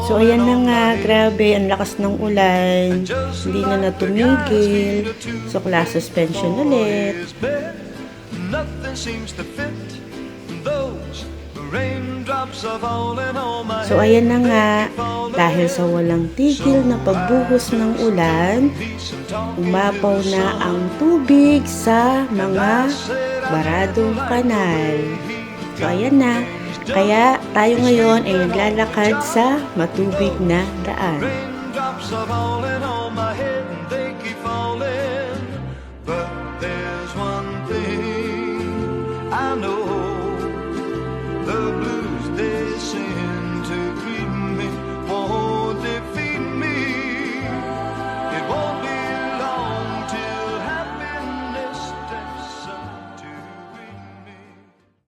So ayan na nga, grabe, ang lakas ng ulan, hindi na tumigil. So class suspension ulit. So ayan na nga, dahil sa walang tigil na pagbuhos ng ulan, umapaw na ang tubig sa mga baradong kanal. So ayan na, kaya tayo ngayon ay naglalakad sa matubig na daan. I know the blues they sing